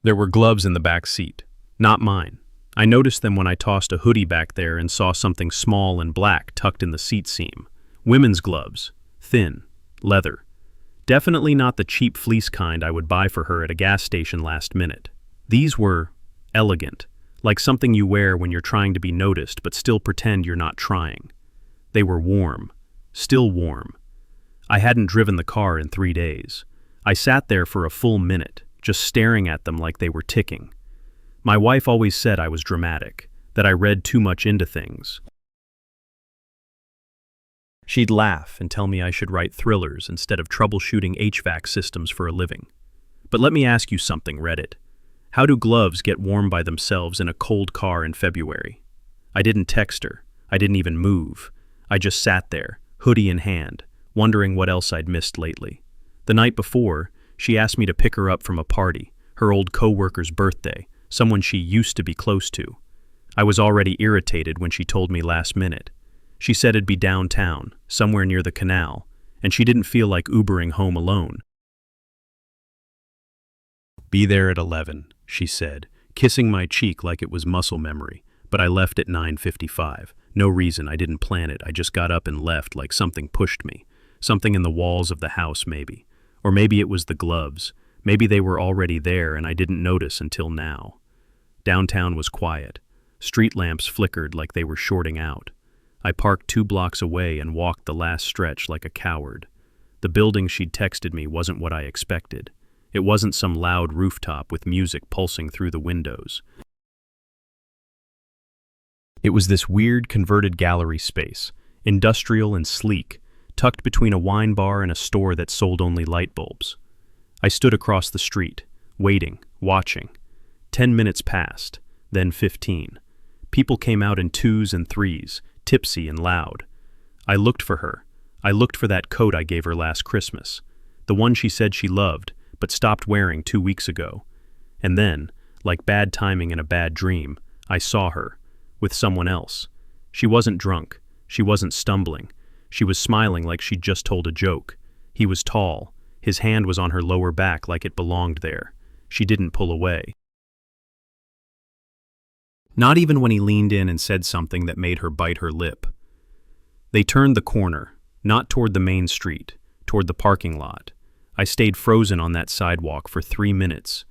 There were gloves in the back seat. Not mine. I noticed them when I tossed a hoodie back there and saw something small and black tucked in the seat seam. Women's gloves. Thin. Leather. Definitely not the cheap fleece kind I would buy for her at a gas station last minute. These were elegant, like something you wear when you're trying to be noticed but still pretend you're not trying. They were warm. Still warm. I hadn't driven the car in 3 days. I sat there for a full minute, just staring at them like they were ticking. My wife always said I was dramatic, that I read too much into things. She'd laugh and tell me I should write thrillers instead of troubleshooting HVAC systems for a living. But let me ask you something, Reddit. How do gloves get warm by themselves in a cold car in February? I didn't text her. I didn't even move. I just sat there, hoodie in hand, wondering what else I'd missed lately. The night before, she asked me to pick her up from a party, her old coworker's birthday, someone she used to be close to. I was already irritated when she told me last minute. She said it'd be downtown, somewhere near the canal, and she didn't feel like Ubering home alone. Be there at 11, she said, kissing my cheek like it was muscle memory, but I left at 9:55. No reason, I didn't plan it, I just got up and left like something pushed me. Something in the walls of the house maybe. Or maybe it was the gloves. Maybe they were already there and I didn't notice until now. Downtown was quiet. Street lamps flickered like they were shorting out. I parked 2 blocks away and walked the last stretch like a coward. The building she'd texted me wasn't what I expected. It wasn't some loud rooftop with music pulsing through the windows. It was this weird converted gallery space, industrial and sleek, tucked between a wine bar and a store that sold only light bulbs. I stood across the street, waiting, watching. 10 minutes passed, then 15. People came out in 2s and 3s, tipsy and loud. I looked for her. I looked for that coat I gave her last Christmas, the one she said she loved, but stopped wearing 2 weeks ago. And then, like bad timing in a bad dream, I saw her, with someone else. She wasn't drunk. She wasn't stumbling. She was smiling like she'd just told a joke. He was tall. His hand was on her lower back like it belonged there. She didn't pull away. Not even when he leaned in and said something that made her bite her lip. They turned the corner, not toward the main street, toward the parking lot. I stayed frozen on that sidewalk for 3 minutes,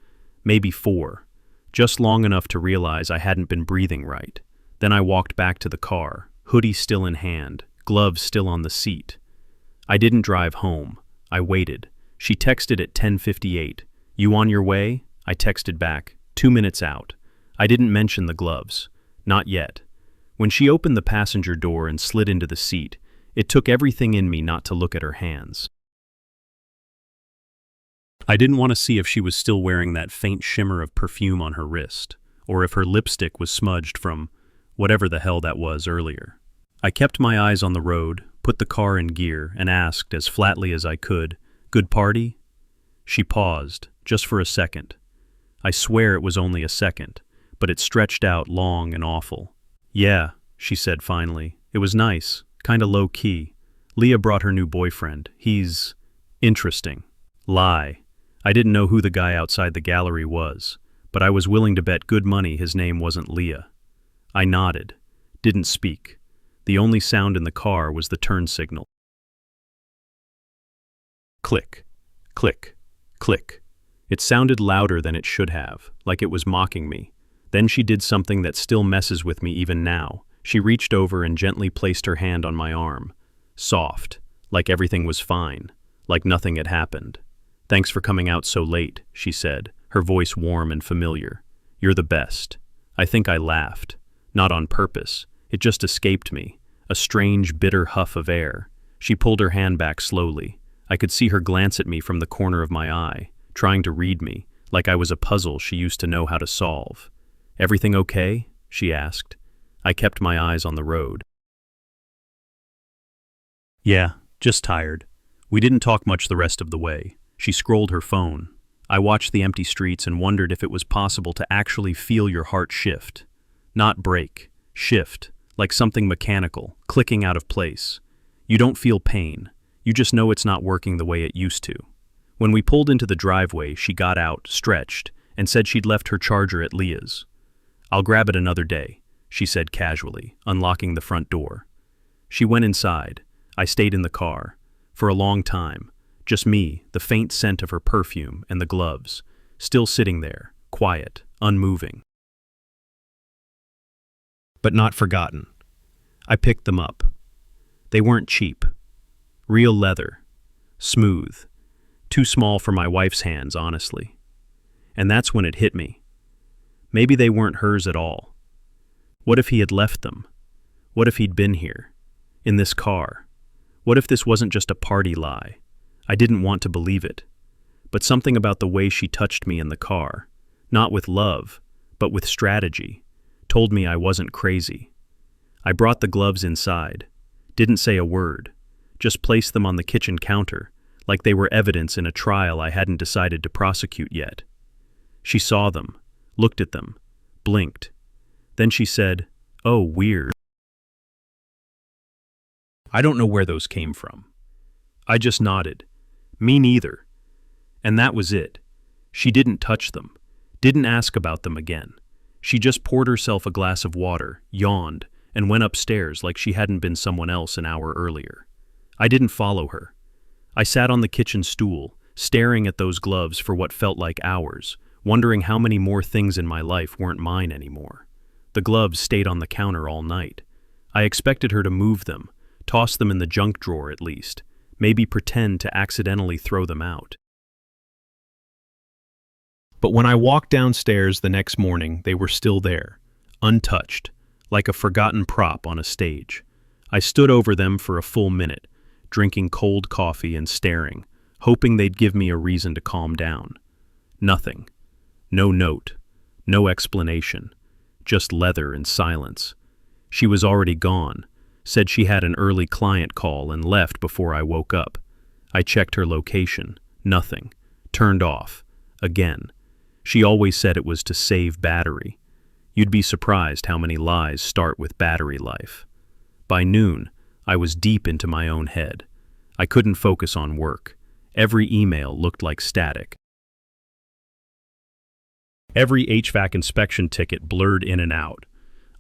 maybe 4, just long enough to realize I hadn't been breathing right. Then I walked back to the car, hoodie still in hand, gloves still on the seat. I didn't drive home. I waited. She texted at 10:58. You on your way? I texted back, 2 minutes out. I didn't mention the gloves. Not yet. When she opened the passenger door and slid into the seat, it took everything in me not to look at her hands. I didn't want to see if she was still wearing that faint shimmer of perfume on her wrist, or if her lipstick was smudged from whatever the hell that was earlier. I kept my eyes on the road, put the car in gear, and asked, as flatly as I could, "Good party?" She paused, just for a second. I swear it was only a second, but it stretched out long and awful. "Yeah," she said finally. "It was nice, kinda low-key. Leah brought her new boyfriend. He's interesting." Lie. I didn't know who the guy outside the gallery was, but I was willing to bet good money his name wasn't Leah. I nodded, didn't speak. The only sound in the car was the turn signal. Click, click, click. It sounded louder than it should have, like it was mocking me. Then she did something that still messes with me even now. She reached over and gently placed her hand on my arm. Soft, like everything was fine, like nothing had happened. "Thanks for coming out so late," she said, her voice warm and familiar. "You're the best." I think I laughed. Not on purpose. It just escaped me. A strange, bitter huff of air. She pulled her hand back slowly. I could see her glance at me from the corner of my eye, trying to read me, like I was a puzzle she used to know how to solve. "Everything okay?" she asked. I kept my eyes on the road. "Yeah, just tired." We didn't talk much the rest of the way. She scrolled her phone. I watched the empty streets and wondered if it was possible to actually feel your heart shift. Not break, shift, like something mechanical, clicking out of place. You don't feel pain. You just know it's not working the way it used to. When we pulled into the driveway, she got out, stretched, and said she'd left her charger at Leah's. "I'll grab it another day," she said casually, unlocking the front door. She went inside. I stayed in the car. For a long time. Just me, the faint scent of her perfume, and the gloves. Still sitting there, quiet, unmoving. But not forgotten. I picked them up. They weren't cheap. Real leather. Smooth. Too small for my wife's hands, honestly. And that's when it hit me. Maybe they weren't hers at all. What if he had left them? What if he'd been here? In this car? What if this wasn't just a party lie? I didn't want to believe it. But something about the way she touched me in the car, not with love, but with strategy, told me I wasn't crazy. I brought the gloves inside, didn't say a word, just placed them on the kitchen counter, like they were evidence in a trial I hadn't decided to prosecute yet. She saw them, looked at them, blinked. Then she said, "Oh, weird." I don't know where those came from. I just nodded. Me neither. And that was it. She didn't touch them, didn't ask about them again. She just poured herself a glass of water, yawned, and went upstairs like she hadn't been someone else an hour earlier. I didn't follow her. I sat on the kitchen stool, staring at those gloves for what felt like hours, wondering how many more things in my life weren't mine anymore. The gloves stayed on the counter all night. I expected her to move them, toss them in the junk drawer at least, maybe pretend to accidentally throw them out. But when I walked downstairs the next morning, they were still there, untouched, like a forgotten prop on a stage. I stood over them for a full minute, drinking cold coffee and staring, hoping they'd give me a reason to calm down. Nothing. No note. No explanation. Just leather and silence. She was already gone, said she had an early client call and left before I woke up. I checked her location. Nothing. Turned off. Again. She always said it was to save battery. You'd be surprised how many lies start with battery life. By noon, I was deep into my own head. I couldn't focus on work. Every email looked like static. Every HVAC inspection ticket blurred in and out.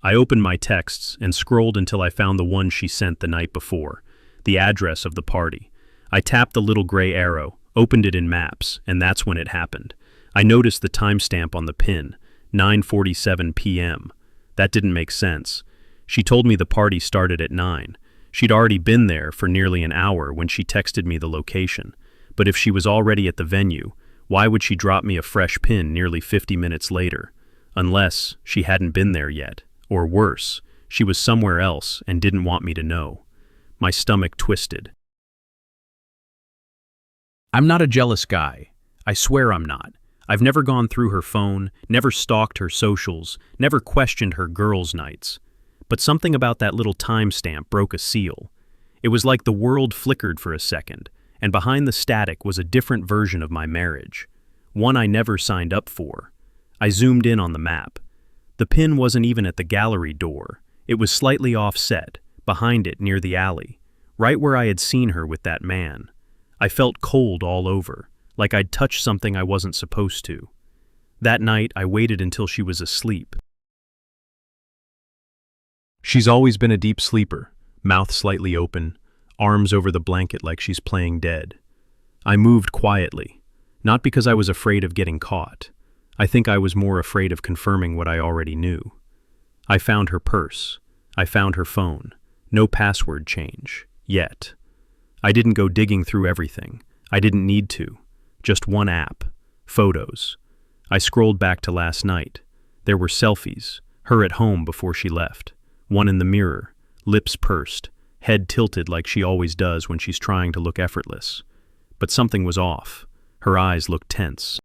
I opened my texts and scrolled until I found the one she sent the night before, the address of the party. I tapped the little gray arrow, opened it in Maps, and that's when it happened. I noticed the timestamp on the pin, 9:47 p.m. That didn't make sense. She told me the party started at 9. She'd already been there for nearly an hour when she texted me the location. But if she was already at the venue, why would she drop me a fresh pin nearly 50 minutes later? Unless she hadn't been there yet. Or worse, she was somewhere else and didn't want me to know. My stomach twisted. I'm not a jealous guy. I swear I'm not. I've never gone through her phone, never stalked her socials, never questioned her girls' nights. But something about that little timestamp broke a seal. It was like the world flickered for a second, and behind the static was a different version of my marriage. One I never signed up for. I zoomed in on the map. The pin wasn't even at the gallery door. It was slightly offset, behind it near the alley, right where I had seen her with that man. I felt cold all over, like I'd touched something I wasn't supposed to. That night, I waited until she was asleep. She's always been a deep sleeper, mouth slightly open, arms over the blanket like she's playing dead. I moved quietly, not because I was afraid of getting caught. I think I was more afraid of confirming what I already knew. I found her purse. I found her phone. No password change. Yet. I didn't go digging through everything. I didn't need to. Just one app. Photos. I scrolled back to last night. There were selfies. Her at home before she left. One in the mirror. Lips pursed. Head tilted like she always does when she's trying to look effortless. But something was off. Her eyes looked tense.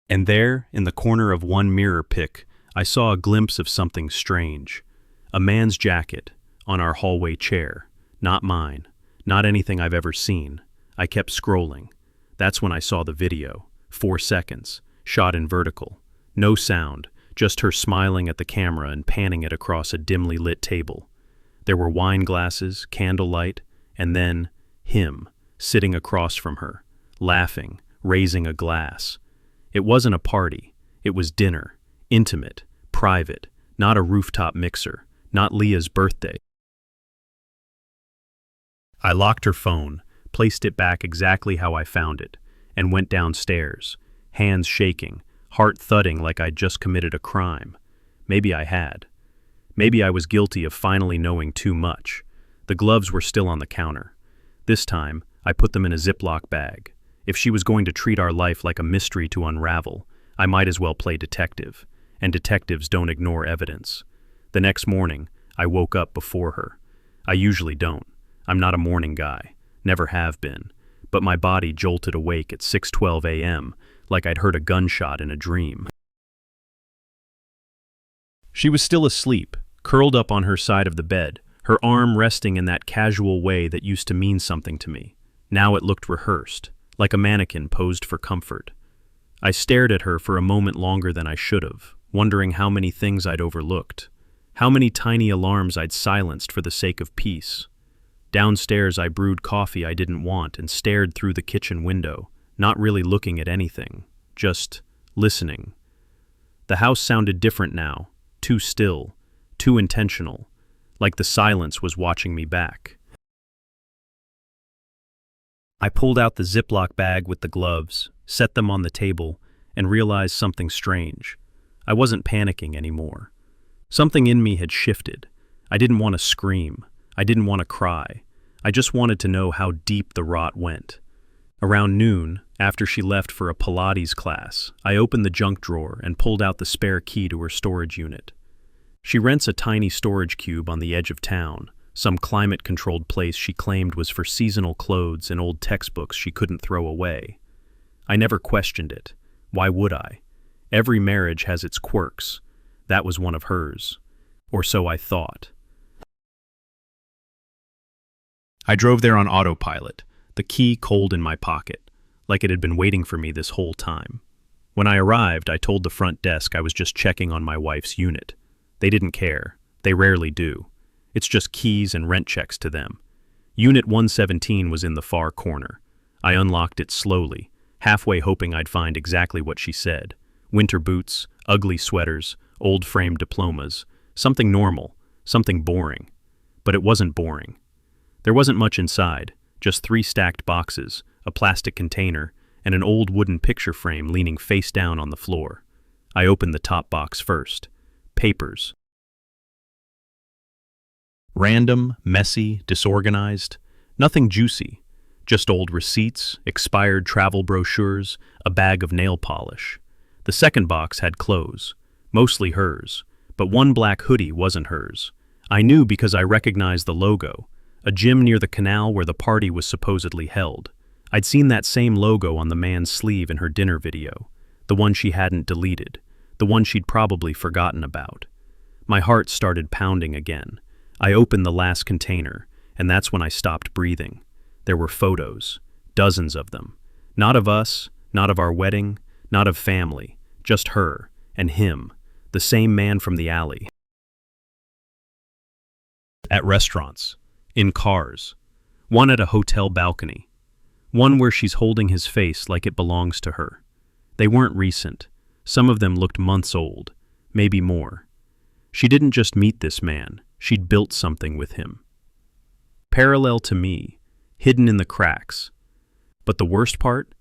And there, in the corner of one mirror pic, I saw a glimpse of something strange. A man's jacket, on our hallway chair. Not mine. Not anything I've ever seen. I kept scrolling. That's when I saw the video. 4 seconds. Shot in vertical. No sound. Just her smiling at the camera and panning it across a dimly lit table. There were wine glasses, candlelight, and then him, sitting across from her, laughing, raising a glass. It wasn't a party. It was dinner. Intimate. Private. Not a rooftop mixer. Not Leah's birthday. I locked her phone, placed it back exactly how I found it, and went downstairs, hands shaking, heart thudding like I'd just committed a crime. Maybe I had. Maybe I was guilty of finally knowing too much. The gloves were still on the counter. This time, I put them in a Ziploc bag. If she was going to treat our life like a mystery to unravel, I might as well play detective, and detectives don't ignore evidence. The next morning, I woke up before her. I usually don't. I'm not a morning guy, never have been, but my body jolted awake at 6:12 a.m. like I'd heard a gunshot in a dream. She was still asleep, curled up on her side of the bed, her arm resting in that casual way that used to mean something to me. Now it looked rehearsed, like a mannequin posed for comfort. I stared at her for a moment longer than I should have, wondering how many things I'd overlooked, how many tiny alarms I'd silenced for the sake of peace. Downstairs, I brewed coffee I didn't want and stared through the kitchen window, not really looking at anything, just listening. The house sounded different now, too still, too intentional, like the silence was watching me back. I pulled out the Ziploc bag with the gloves, set them on the table, and realized something strange. I wasn't panicking anymore. Something in me had shifted. I didn't want to scream. I didn't want to cry. I just wanted to know how deep the rot went. Around noon, after she left for a Pilates class, I opened the junk drawer and pulled out the spare key to her storage unit. She rents a tiny storage cube on the edge of town, some climate-controlled place she claimed was for seasonal clothes and old textbooks she couldn't throw away. I never questioned it. Why would I? Every marriage has its quirks. That was one of hers. Or so I thought. I drove there on autopilot, the key cold in my pocket, like it had been waiting for me this whole time. When I arrived, I told the front desk I was just checking on my wife's unit. They didn't care. They rarely do. It's just keys and rent checks to them. Unit 117 was in the far corner. I unlocked it slowly, halfway hoping I'd find exactly what she said. Winter boots, ugly sweaters, old framed diplomas, something normal, something boring. But it wasn't boring. There wasn't much inside, just 3 stacked boxes, a plastic container, and an old wooden picture frame leaning face down on the floor. I opened the top box first. Papers. Random, messy, disorganized. Nothing juicy. Just old receipts, expired travel brochures, a bag of nail polish. The second box had clothes, mostly hers, but one black hoodie wasn't hers. I knew because I recognized the logo, a gym near the canal where the party was supposedly held. I'd seen that same logo on the man's sleeve in her dinner video, the one she hadn't deleted, the one she'd probably forgotten about. My heart started pounding again. I opened the last container, and that's when I stopped breathing. There were photos, dozens of them. Not of us, not of our wedding, not of family, just her and him, the same man from the alley. At restaurants, in cars, one at a hotel balcony, one where she's holding his face like it belongs to her. They weren't recent. Some of them looked months old, maybe more. She didn't just meet this man, she'd built something with him. Parallel to me, hidden in the cracks. But the worst part?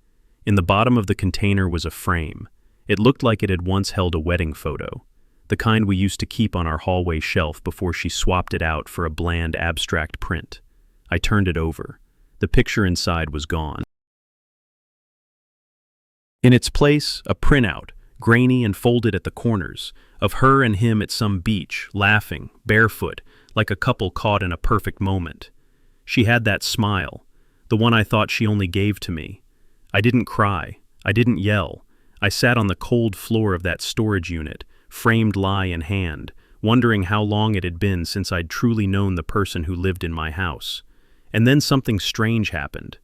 In the bottom of the container was a frame. It looked like it had once held a wedding photo, the kind we used to keep on our hallway shelf before she swapped it out for a bland abstract print. I turned it over. The picture inside was gone. In its place, a printout, grainy and folded at the corners, of her and him at some beach, laughing, barefoot, like a couple caught in a perfect moment. She had that smile, the one I thought she only gave to me. I didn't cry. I didn't yell. I sat on the cold floor of that storage unit, framed lie in hand, wondering how long it had been since I'd truly known the person who lived in my house. And then something strange happened.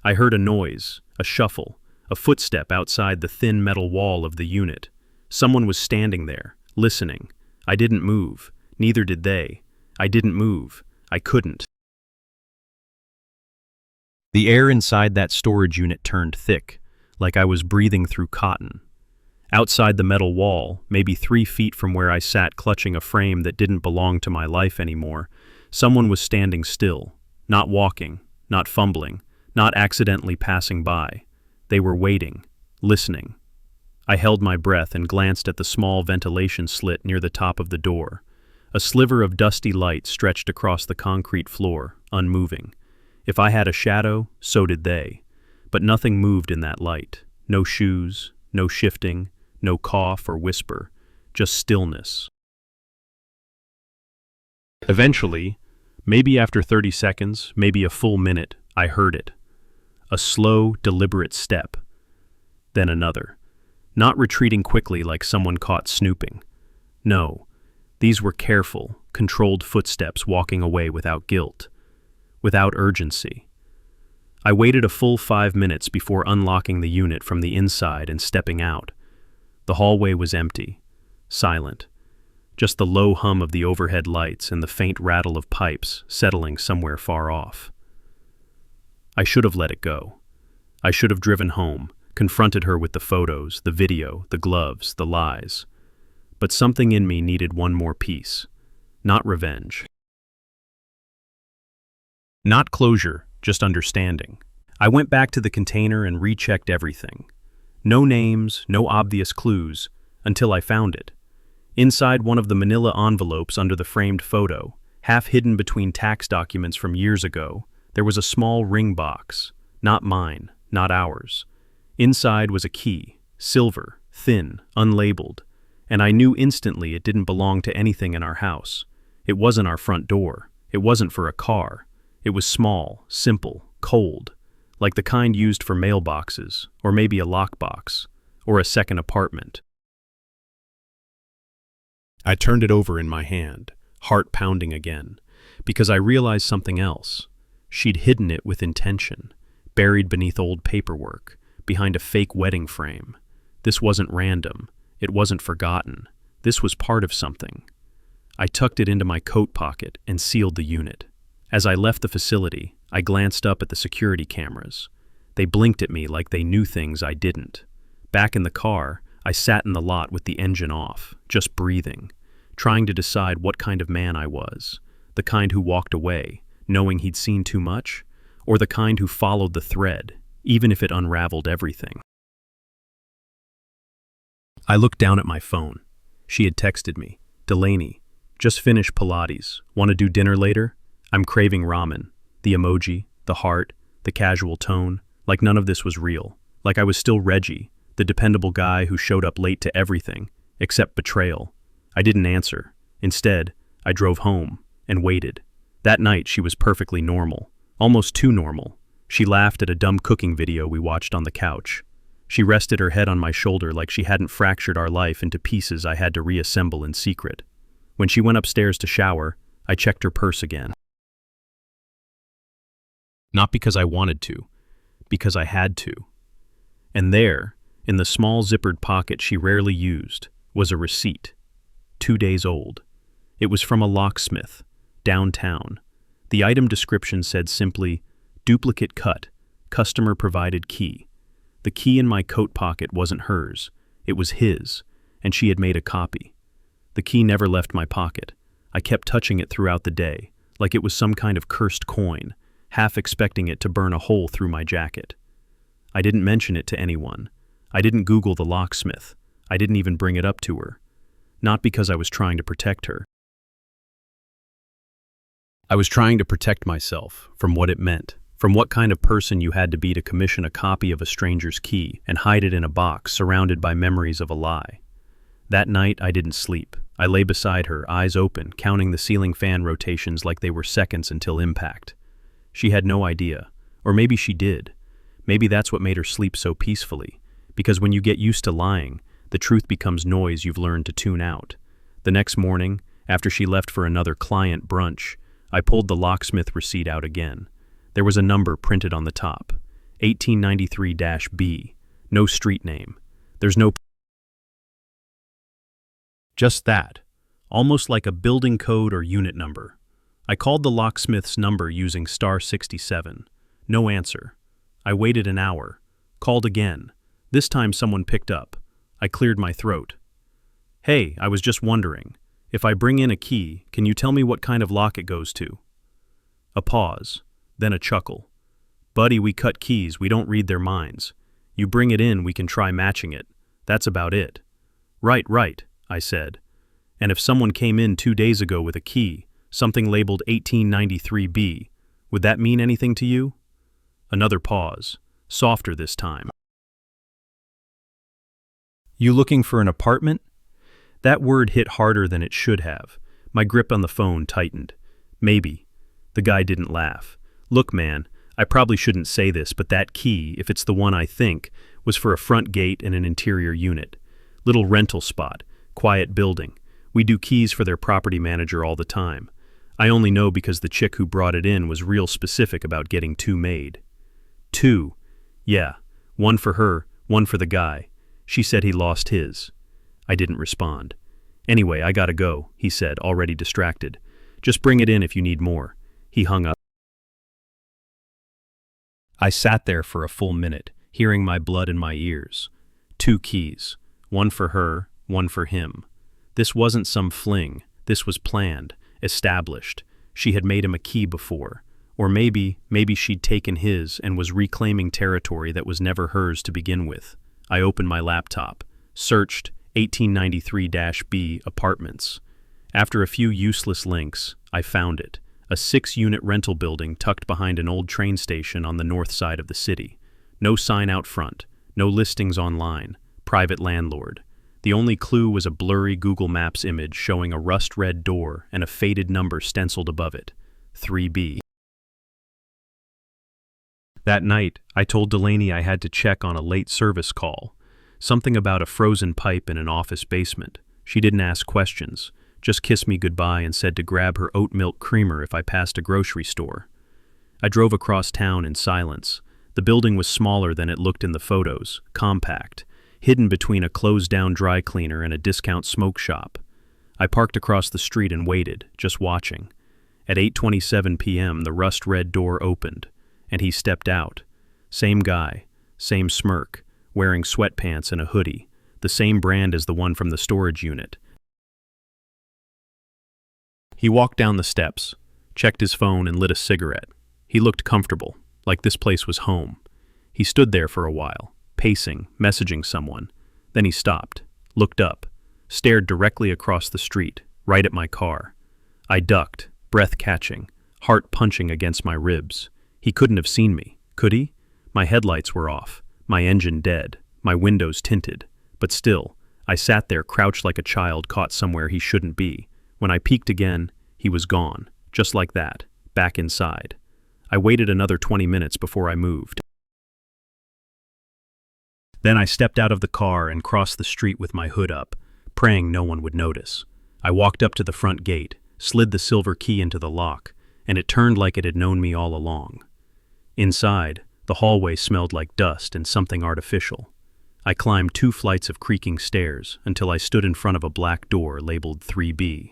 I heard a noise, a shuffle, a footstep outside the thin metal wall of the unit. Someone was standing there, listening. I didn't move. Neither did they. I didn't move. I couldn't. The air inside that storage unit turned thick, like I was breathing through cotton. Outside the metal wall, maybe 3 feet from where I sat clutching a frame that didn't belong to my life anymore, someone was standing still, not walking, not fumbling, not accidentally passing by. They were waiting, listening. I held my breath and glanced at the small ventilation slit near the top of the door. A sliver of dusty light stretched across the concrete floor, unmoving. If I had a shadow, so did they. But nothing moved in that light. No shoes, no shifting, no cough or whisper, just stillness. Eventually, maybe after 30 seconds, maybe a full minute, I heard it. A slow, deliberate step. Then another. Not retreating quickly like someone caught snooping. No, these were careful, controlled footsteps walking away without guilt, without urgency. I waited a full 5 minutes before unlocking the unit from the inside and stepping out. The hallway was empty, silent. Just the low hum of the overhead lights and the faint rattle of pipes settling somewhere far off. I should have let it go. I should have driven home, confronted her with the photos, the video, the gloves, the lies. But something in me needed one more piece. Not revenge. Not closure, just understanding. I went back to the container and rechecked everything. No names, no obvious clues, until I found it. Inside one of the manila envelopes under the framed photo, half hidden between tax documents from years ago, there was a small ring box. Not mine, not ours. Inside was a key, silver, thin, unlabeled, and I knew instantly it didn't belong to anything in our house. It wasn't our front door. It wasn't for a car. It was small, simple, cold, like the kind used for mailboxes, or maybe a lockbox, or a second apartment. I turned it over in my hand, heart pounding again, because I realized something else. She'd hidden it with intention, buried beneath old paperwork, behind a fake wedding frame. This wasn't random. It wasn't forgotten. This was part of something. I tucked it into my coat pocket and sealed the unit. As I left the facility, I glanced up at the security cameras. They blinked at me like they knew things I didn't. Back in the car, I sat in the lot with the engine off, just breathing, trying to decide what kind of man I was. The kind who walked away, knowing he'd seen too much, or the kind who followed the thread, even if it unraveled everything. I looked down at my phone. She had texted me, "Delaney, just finished Pilates. Want to do dinner later? I'm craving ramen." The emoji, the heart, the casual tone, like none of this was real. Like I was still Reggie, the dependable guy who showed up late to everything, except betrayal. I didn't answer. Instead, I drove home and waited. That night she was perfectly normal, almost too normal. She laughed at a dumb cooking video we watched on the couch. She rested her head on my shoulder like she hadn't fractured our life into pieces I had to reassemble in secret. When she went upstairs to shower, I checked her purse again. Not because I wanted to, because I had to. And there, in the small zippered pocket she rarely used, was a receipt. 2 days old. It was from a locksmith, downtown. The item description said simply, "Duplicate cut, customer provided key." The key in my coat pocket wasn't hers, it was his, and she had made a copy. The key never left my pocket. I kept touching it throughout the day, like it was some kind of cursed coin, half expecting it to burn a hole through my jacket. I didn't mention it to anyone. I didn't Google the locksmith. I didn't even bring it up to her. Not because I was trying to protect her. I was trying to protect myself from what it meant, from what kind of person you had to be to commission a copy of a stranger's key and hide it in a box surrounded by memories of a lie. That night, I didn't sleep. I lay beside her, eyes open, counting the ceiling fan rotations like they were seconds until impact. She had no idea, or maybe she did. Maybe that's what made her sleep so peacefully, because when you get used to lying, the truth becomes noise you've learned to tune out. The next morning, after she left for another client brunch, I pulled the locksmith receipt out again. There was a number printed on the top, 1893-B, no street name. There's no... Just that, almost like a building code or unit number. I called the locksmith's number using *67. No answer. I waited an hour. Called again. This time someone picked up. I cleared my throat. Hey, I was just wondering. If I bring in a key, can you tell me what kind of lock it goes to? A pause, then a chuckle. Buddy, we cut keys, we don't read their minds. You bring it in, we can try matching it. That's about it. Right, I said. And if someone came in 2 days ago with a key, something labeled 1893B, would that mean anything to you? Another pause, softer this time. You looking for an apartment? That word hit harder than it should have. My grip on the phone tightened. Maybe. The guy didn't laugh. Look, man, I probably shouldn't say this, but that key, if it's the one I think, was for a front gate and an interior unit. Little rental spot, quiet building. We do keys for their property manager all the time. I only know because the chick who brought it in was real specific about getting 2 made. 2? Yeah, 1 for her, 1 for the guy. She said he lost his. I didn't respond. Anyway, I gotta go, he said, already distracted. Just bring it in if you need more. He hung up. I sat there for a full minute, hearing my blood in my ears. 2 keys. 1 for her, 1 for him. This wasn't some fling. This was planned, established. She had made him a key before. Or maybe she'd taken his and was reclaiming territory that was never hers to begin with. I opened my laptop, searched 1893-B apartments. After a few useless links, I found it. A 6-unit rental building tucked behind an old train station on the north side of the city. No sign out front, no listings online, private landlord. The only clue was a blurry Google Maps image showing a rust-red door and a faded number stenciled above it, 3B. That night, I told Delaney I had to check on a late service call. Something about a frozen pipe in an office basement. She didn't ask questions, just kissed me goodbye and said to grab her oat milk creamer if I passed a grocery store. I drove across town in silence. The building was smaller than it looked in the photos, compact, hidden between a closed-down dry cleaner and a discount smoke shop. I parked across the street and waited, just watching. At 8:27 p.m., the rust-red door opened, and he stepped out. Same guy, same smirk, wearing sweatpants and a hoodie, the same brand as the one from the storage unit. He walked down the steps, checked his phone and lit a cigarette. He looked comfortable, like this place was home. He stood there for a while, pacing, messaging someone. Then he stopped, looked up, stared directly across the street, right at my car. I ducked, breath catching, heart punching against my ribs. He couldn't have seen me, could he? My headlights were off, my engine dead, my windows tinted. But still, I sat there crouched like a child caught somewhere he shouldn't be. When I peeked again, he was gone, just like that, back inside. I waited another 20 minutes before I moved. Then I stepped out of the car and crossed the street with my hood up, praying no one would notice. I walked up to the front gate, slid the silver key into the lock, and it turned like it had known me all along. Inside, the hallway smelled like dust and something artificial. I climbed 2 flights of creaking stairs until I stood in front of a black door labeled 3B.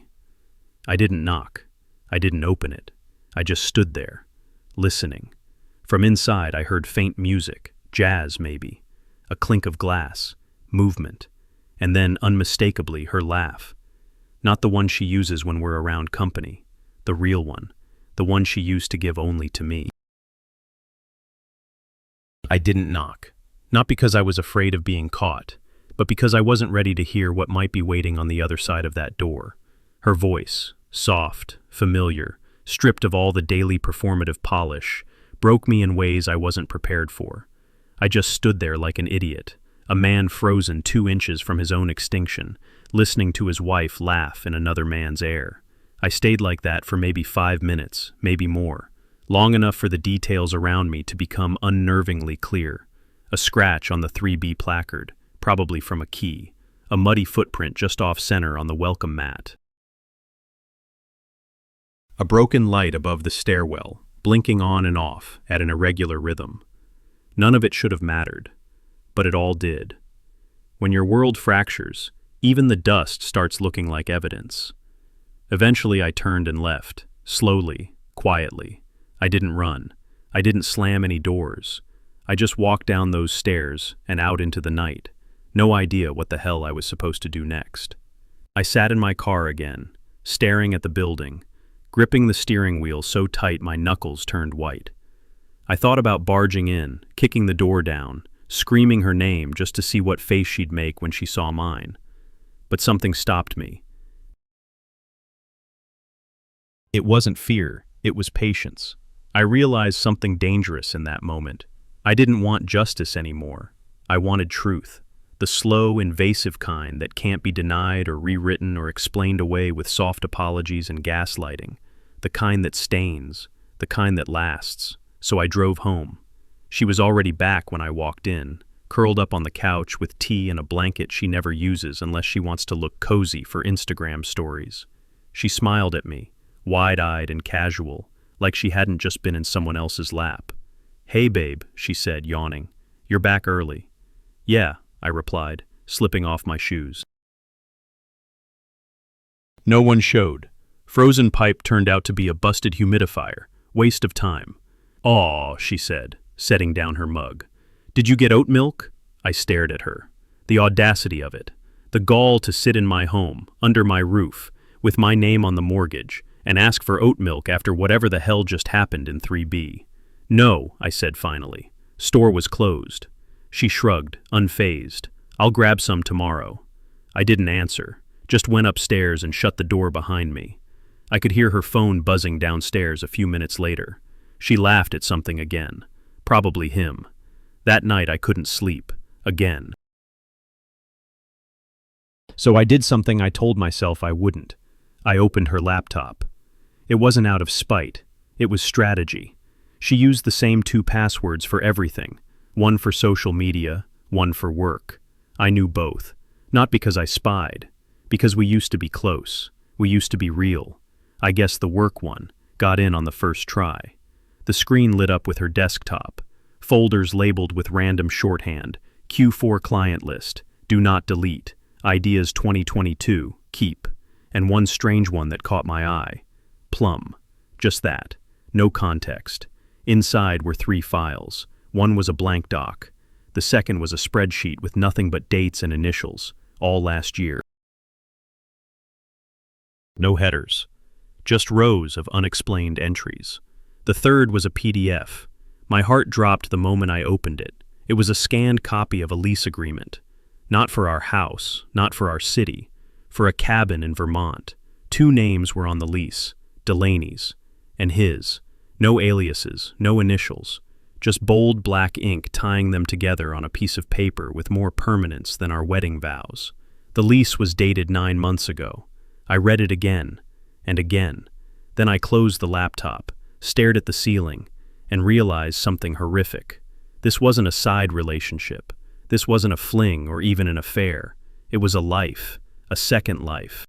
I didn't knock. I didn't open it. I just stood there, listening. From inside, I heard faint music, jazz maybe, a clink of glass, movement, and then, unmistakably, her laugh. Not the one she uses when we're around company, the real one, the one she used to give only to me. I didn't knock, not because I was afraid of being caught, but because I wasn't ready to hear what might be waiting on the other side of that door. Her voice, soft, familiar, stripped of all the daily performative polish, broke me in ways I wasn't prepared for. I just stood there like an idiot, a man frozen 2 inches from his own extinction, listening to his wife laugh in another man's air. I stayed like that for maybe 5 minutes, maybe more, long enough for the details around me to become unnervingly clear. A scratch on the 3B placard, probably from a key, a muddy footprint just off-center on the welcome mat. A broken light above the stairwell, blinking on and off at an irregular rhythm. None of it should have mattered, but it all did. When your world fractures, even the dust starts looking like evidence. Eventually I turned and left, slowly, quietly. I didn't run. I didn't slam any doors. I just walked down those stairs and out into the night. No idea what the hell I was supposed to do next. I sat in my car again, staring at the building, gripping the steering wheel so tight my knuckles turned white. I thought about barging in, kicking the door down, screaming her name just to see what face she'd make when she saw mine. But something stopped me. It wasn't fear, it was patience. I realized something dangerous in that moment. I didn't want justice anymore. I wanted truth. The slow, invasive kind that can't be denied or rewritten or explained away with soft apologies and gaslighting. The kind that stains. The kind that lasts. So I drove home. She was already back when I walked in, curled up on the couch with tea and a blanket she never uses unless she wants to look cozy for Instagram stories. She smiled at me, wide-eyed and casual, like she hadn't just been in someone else's lap. "Hey babe," she said, yawning. "You're back early." "Yeah," I replied, slipping off my shoes. No one showed. Frozen pipe turned out to be a busted humidifier. Waste of time. "Aw," she said, setting down her mug. "Did you get oat milk?" I stared at her. The audacity of it. The gall to sit in my home, under my roof, with my name on the mortgage, and ask for oat milk after whatever the hell just happened in 3B. "No," I said finally. "Store was closed." She shrugged, unfazed. "I'll grab some tomorrow." I didn't answer, just went upstairs and shut the door behind me. I could hear her phone buzzing downstairs a few minutes later. She laughed at something again. Probably him. That night I couldn't sleep. Again. So I did something I told myself I wouldn't. I opened her laptop. It wasn't out of spite. It was strategy. She used the same 2 passwords for everything. One for social media, one for work. I knew both. Not because I spied. Because we used to be close. We used to be real. I guess the work one got in on the first try. The screen lit up with her desktop. Folders labeled with random shorthand. Q4 client list. Do not delete. Ideas 2022. Keep. And one strange one that caught my eye. Plum. Just that. No context. Inside were 3 files. One was a blank doc. The second was a spreadsheet with nothing but dates and initials, all last year. No headers. Just rows of unexplained entries. The third was a PDF. My heart dropped the moment I opened it. It was a scanned copy of a lease agreement. Not for our house, not for our city, for a cabin in Vermont. 2 names were on the lease, Delaney's, and his. No aliases, no initials. Just bold black ink tying them together on a piece of paper with more permanence than our wedding vows. The lease was dated 9 months ago. I read it again, and again. Then I closed the laptop, stared at the ceiling, and realized something horrific. This wasn't a side relationship. This wasn't a fling or even an affair. It was a life, a second life.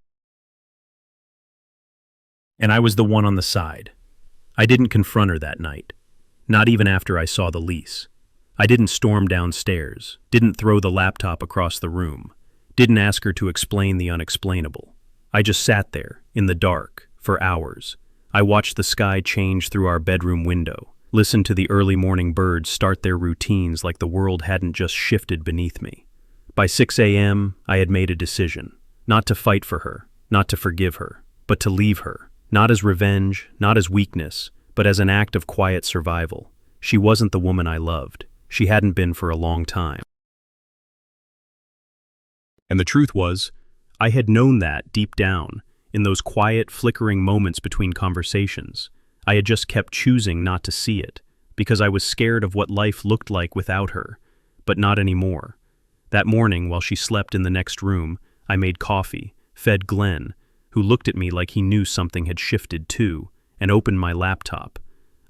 And I was the one on the side. I didn't confront her that night. Not even after I saw the lease. I didn't storm downstairs, didn't throw the laptop across the room, didn't ask her to explain the unexplainable. I just sat there, in the dark, for hours. I watched the sky change through our bedroom window, listened to the early morning birds start their routines like the world hadn't just shifted beneath me. By 6 a.m., I had made a decision, not to fight for her, not to forgive her, but to leave her, not as revenge, not as weakness, but as an act of quiet survival. She wasn't the woman I loved. She hadn't been for a long time. And the truth was, I had known that deep down, in those quiet, flickering moments between conversations. I had just kept choosing not to see it, because I was scared of what life looked like without her, but not anymore. That morning, while she slept in the next room, I made coffee, fed Glenn, who looked at me like he knew something had shifted too, and opened my laptop.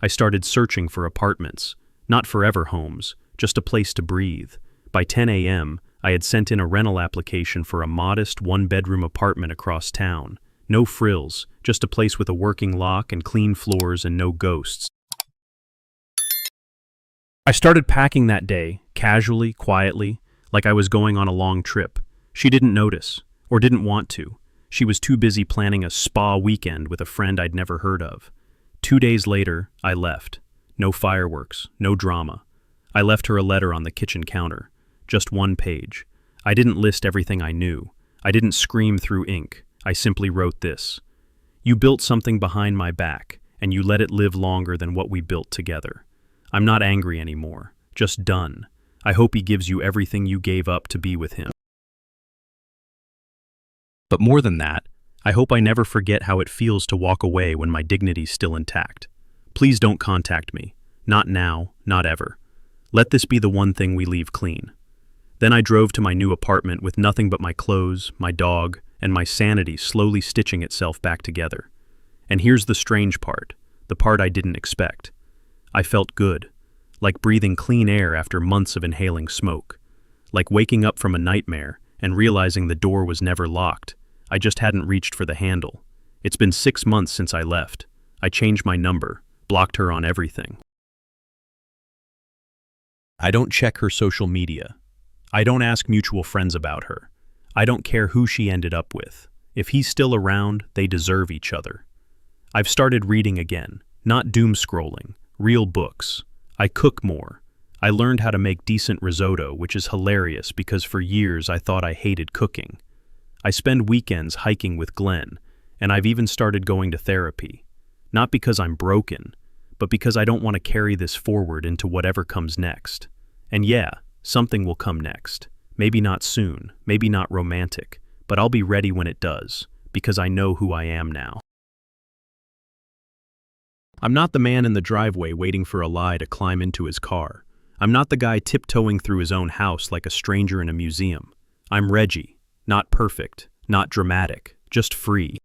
I started searching for apartments, not forever homes, just a place to breathe. By 10 a.m., I had sent in a rental application for a modest 1-bedroom apartment across town. No frills, just a place with a working lock and clean floors and no ghosts. I started packing that day, casually, quietly, like I was going on a long trip. She didn't notice, or didn't want to. She was too busy planning a spa weekend with a friend I'd never heard of. 2 days later, I left. No fireworks, no drama. I left her a letter on the kitchen counter. Just 1 page. I didn't list everything I knew. I didn't scream through ink. I simply wrote this. You built something behind my back, and you let it live longer than what we built together. I'm not angry anymore, just done. I hope he gives you everything you gave up to be with him. But more than that, I hope I never forget how it feels to walk away when my dignity's still intact. Please don't contact me. Not now, not ever. Let this be the one thing we leave clean. Then I drove to my new apartment with nothing but my clothes, my dog, and my sanity slowly stitching itself back together. And here's the strange part, the part I didn't expect. I felt good, like breathing clean air after months of inhaling smoke, like waking up from a nightmare and realizing the door was never locked. I just hadn't reached for the handle. It's been 6 months since I left. I changed my number, blocked her on everything. I don't check her social media. I don't ask mutual friends about her. I don't care who she ended up with. If he's still around, they deserve each other. I've started reading again, not doom scrolling, real books. I cook more. I learned how to make decent risotto, which is hilarious because for years I thought I hated cooking. I spend weekends hiking with Glenn, and I've even started going to therapy. Not because I'm broken, but because I don't want to carry this forward into whatever comes next. And yeah, something will come next. Maybe not soon, maybe not romantic, but I'll be ready when it does, because I know who I am now. I'm not the man in the driveway waiting for a lie to climb into his car. I'm not the guy tiptoeing through his own house like a stranger in a museum. I'm Reggie. Not perfect, not dramatic, just free.